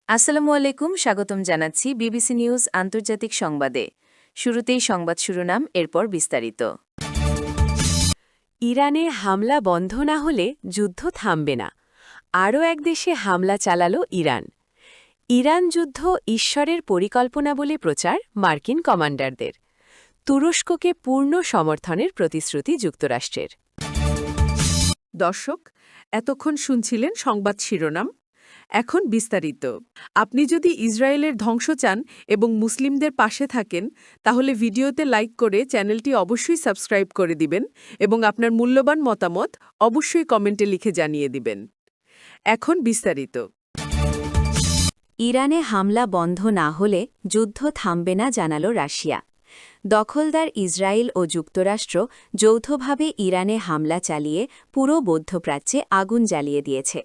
আসসালামু আলাইকুম, স্বাগতম জানাচ্ছি বিবিসি নিউজ আন্তর্জাতিক সংবাদে। শুরুতেই সংবাদ শিরোনাম, এরপর বিস্তারিত। ইরানে হামলা বন্ধ না হলে যুদ্ধ থামবে না। আরও এক দেশে হামলা চালাল ইরান। ইরান যুদ্ধ ঈশ্বরের পরিকল্পনা বলে প্রচার মার্কিন কমান্ডারদের। তুরস্ককে পূর্ণ সমর্থনের প্রতিশ্রুতি যুক্তরাষ্ট্রের। দর্শক, এতক্ষণ শুনছিলেন সংবাদ শিরোনাম। এখন বিস্তারিত। আপনি যদি ইসরায়েলের ধ্বংস চান এবং মুসলিমদের পাশে থাকেন, তাহলে ভিডিওতে লাইক করে চ্যানেলটি অবশ্যই সাবস্ক্রাইব করে দিবেন এবং আপনার মূল্যবান মতামত অবশ্যই কমেন্টে লিখে জানিয়ে দিবেন। এখন বিস্তারিত। ইরানে হামলা বন্ধ না হলে যুদ্ধ থামবে না জানাল রাশিয়া। দখলদার ইসরায়েল ও যুক্তরাষ্ট্র যৌথভাবে ইরানে হামলা চালিয়ে পুরো মধ্যপ্রাচ্যে আগুন জ্বালিয়ে দিয়েছে।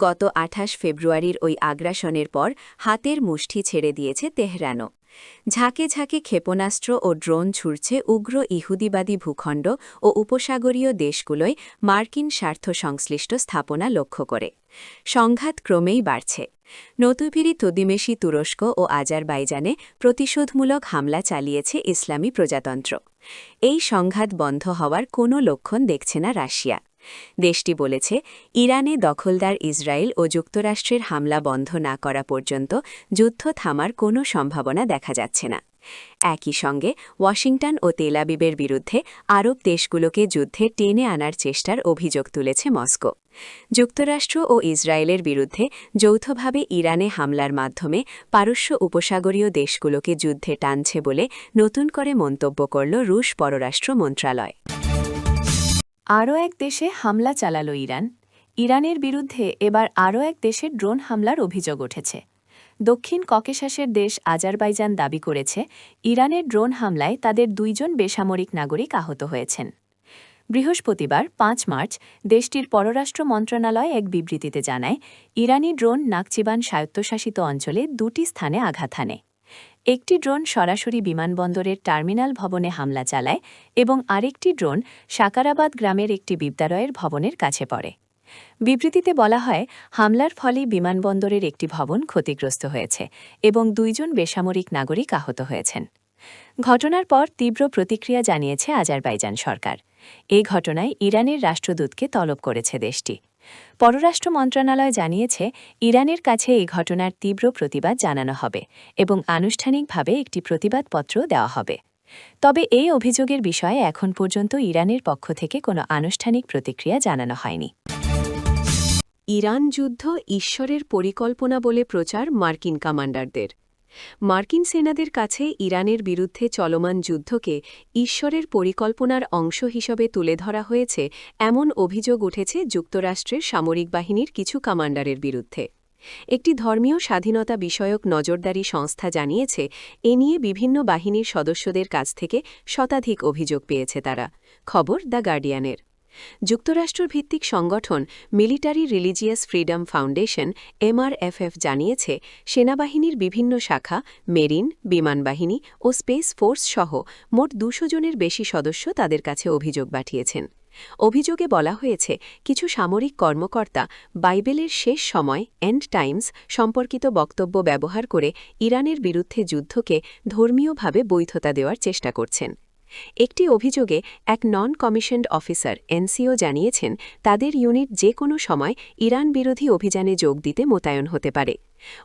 গত ২৮ ফেব্রুয়ারির ওই আগ্রাসনের পর হাতের মুষ্টি ছেড়ে দিয়েছে তেহরানও। ঝাঁকে ঝাঁকে ক্ষেপণাস্ত্র ও ড্রোন ছুড়ছে উগ্র ইহুদিবাদী ভূখণ্ড ও উপসাগরীয় দেশগুলোয় মার্কিন স্বার্থ সংশ্লিষ্ট স্থাপনা লক্ষ্য করে। সংঘাত ক্রমেই বাড়ছে। নতুনভিরি তদিমেশি তুরস্ক ও আজারবাইজানে প্রতিশোধমূলক হামলা চালিয়েছে ইসলামী প্রজাতন্ত্র। এই সংঘাত বন্ধ হওয়ার কোনো লক্ষণ দেখছে না রাশিয়া। দেশটি বলেছে, ইরানে দখলদার ইসরায়েল ও যুক্তরাষ্ট্রের হামলা বন্ধ না করা পর্যন্ত যুদ্ধ থামার কোনো সম্ভাবনা দেখা যাচ্ছে না। একই সঙ্গে ওয়াশিংটন ও তেল আবিবের বিরুদ্ধে আরব দেশগুলোকে যুদ্ধে টেনে আনার চেষ্টার অভিযোগ তুলেছে মস্কো। যুক্তরাষ্ট্র ও ইসরায়েলের বিরুদ্ধে যৌথভাবে ইরানে হামলার মাধ্যমে পারস্য উপসাগরীয় দেশগুলোকে যুদ্ধে টানছে বলে নতুন করে মন্তব্য করল রুশ পররাষ্ট্র মন্ত্রণালয়। আরও এক দেশে হামলা চালাল ইরান। ইরানের বিরুদ্ধে এবার আরও এক দেশের ড্রোন হামলার অভিযোগ উঠেছে। দক্ষিণ ককেশাসের দেশ আজারবাইজান দাবি করেছে, ইরানের ড্রোন হামলায় তাদের ২ জন বেসামরিক নাগরিক আহত হয়েছেন। বৃহস্পতিবার ৫ মার্চ দেশটির পররাষ্ট্র মন্ত্রণালয় এক বিবৃতিতে জানায়, ইরানি ড্রোন নাকচিবান স্বায়ত্তশাসিত অঞ্চলে ২টি স্থানে আঘাত হানে। একটি ড্রোন সরাসরি বিমানবন্দরের টার্মিনাল ভবনে হামলা চালায় এবং আরেকটি ড্রোন সাকারাবাদ গ্রামের একটি বিদ্যালয়ের ভবনের কাছে পড়ে। বিবৃতিতে বলা হয়, হামলার ফলে বিমানবন্দরের একটি ভবন ক্ষতিগ্রস্ত হয়েছে এবং ২ জন বেসামরিক নাগরিক আহত হয়েছেন। ঘটনার পর তীব্র প্রতিক্রিয়া জানিয়েছে আজারবাইজান সরকার। এই ঘটনায় ইরানের রাষ্ট্রদূতকে তলব করেছে দেশটি। পররাষ্ট্র মন্ত্রণালয় জানিয়েছে, ইরানের কাছে এই ঘটনার তীব্র প্রতিবাদ জানানো হবে এবং আনুষ্ঠানিকভাবে একটি প্রতিবাদপত্র দেওয়া হবে। তবে এই অভিযোগের বিষয়ে এখন পর্যন্ত ইরানের পক্ষ থেকে কোনো আনুষ্ঠানিক প্রতিক্রিয়া জানানো হয়নি। ইরান যুদ্ধ ঈশ্বরের পরিকল্পনা বলে প্রচার মার্কিন কমান্ডারদের। মার্কিন সেনাদের কাছে ইরানের বিরুদ্ধে চলমান যুদ্ধকে ঈশ্বরের পরিকল্পনার অংশ হিসেবে তুলে ধরা হয়েছে এমন অভিযোগ উঠেছে যুক্তরাষ্ট্রের সামরিক বাহিনীর কিছু কমান্ডারের বিরুদ্ধে। একটি ধর্মীয় স্বাধীনতা বিষয়ক নজরদারি সংস্থা জানিয়েছে, এ নিয়ে বিভিন্ন বাহিনীর সদস্যদের কাছ থেকে শতাধিক অভিযোগ পেয়েছে তারা। খবর দ্য গার্ডিয়ানের। যুক্তরাষ্ট্রভিত্তিক সংগঠন military religious freedom foundation MRFF জানিয়েছে, সেনাবাহিনীর বিভিন্ন শাখা, মেরিন, বিমানবাহিনী ও স্পেস ফোর্স সহ মোট ২০০ জনের বেশি সদস্য তাদের কাছে অভিযোগ পাঠিয়েছেন। অভিযোগে বলা হয়েছে, কিছু সামরিক কর্মকর্তা বাইবেলের শেষ সময় এন্ড টাইমস সম্পর্কিত বক্তব্য ব্যবহার করে ইরানের বিরুদ্ধে যুদ্ধকে ধর্মীয়ভাবে বৈধতা দেওয়ার চেষ্টা করছেন। একটি অভিযোগে এক নন কমিশনড অফিসার NCO জানিয়েছেন, তাদের ইউনিট যে কোনো সময় ইরান বিরোধী অভিযানে যোগ দিতে মোতায়েন হতে পারে।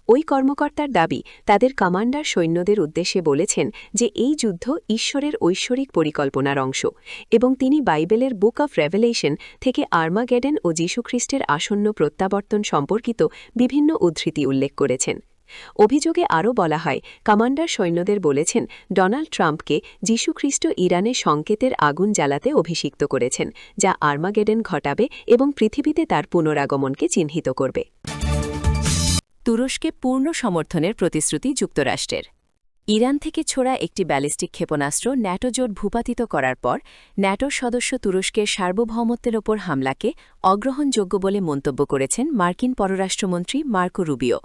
ওই কর্মকর্তার দাবি, তাদের কমান্ডার সৈন্যদের উদ্দেশ্যে বলেছেন যে এই যুদ্ধ ঈশ্বরের ঐশ্বরিক পরিকল্পনার অংশ এবং তিনি বাইবেলের বুক অফ রেভেলেশন থেকে আর্মাগেডন ও যীশুখ্রিস্টের আসন্ন প্রত্যাবর্তন সম্পর্কিত বিভিন্ন উদ্ধৃতি উল্লেখ করেছেন। অভিযোগে আরও বলা হয়, কমান্ডার সৈন্যদের বলেছেন, ডোনাল্ড ট্রাম্পকে যীশুখ্রিস্ট ইরানে সংকেতের আগুন জ্বালাতে অভিষিক্ত করেছেন, যা আর্মাগেডন ঘটাবে এবং পৃথিবীতে তার পুনরাগমনকে চিহ্নিত করবে। তুরস্কে পূর্ণ সমর্থনের প্রতিশ্রুতি যুক্তরাষ্ট্রের। ইরান থেকে ছোড়া একটি ব্যালিস্টিক ক্ষেপণাস্ত্র ন্যাটো জোট ভূপাতিত করার পর ন্যাটোর সদস্য তুরস্কের সার্বভৌমত্বের ওপর হামলাকে অগ্রহণযোগ্য বলে মন্তব্য করেছেন মার্কিন পররাষ্ট্রমন্ত্রী মার্কো রুবিও।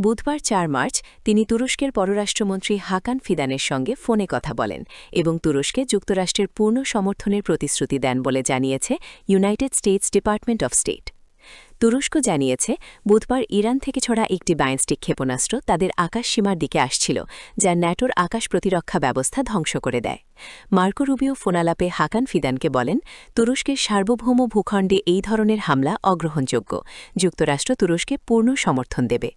বুধবার ৪ মার্চ তিনি তুরস্কের পররাষ্ট্রমন্ত্রী হাকান ফিদানের সঙ্গে ফোনে কথা বলেন এবং তুরস্কে যুক্তরাষ্ট্রের পূর্ণ সমর্থনের প্রতিশ্রুতি দেন বলে জানিয়েছে United states department of state. তুরস্ক জানিয়েছে বুধবার ইরান থেকে ছড়া একটি ব্যালিস্টিক ক্ষেপণাস্ত্র তাদের আকাশসীমার দিকে আসছিল, যা ন্যাটোর আকাশ প্রতিরক্ষা ব্যবস্থা ধ্বংস করে দেয়। মার্কো রুবিও ফোনালাপে হাকান ফিদানকে বলেন, তুরস্কের সার্বভৌম ভূখণ্ডে এই ধরনের হামলা অগ্রহণযোগ্য। যুক্তরাষ্ট্র তুরস্কে পূর্ণ সমর্থন দেবে।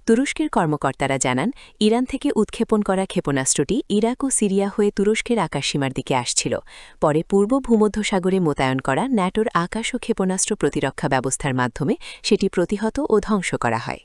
তুরস্কের কর্মকর্তারা জানান, ইরান থেকে উৎক্ষেপণ করা ক্ষেপণাস্ত্রটি ইরাক ও সিরিয়া হয়ে তুরস্কের আকাশসীমার দিকে আসছিল। পরে পূর্ব ভূমধ্যসাগরে মোতায়েন করা ন্যাটোর আকাশ ও ক্ষেপণাস্ত্র প্রতিরক্ষা ব্যবস্থার মাধ্যমে সেটি প্রতিহত ও ধ্বংস করা হয়।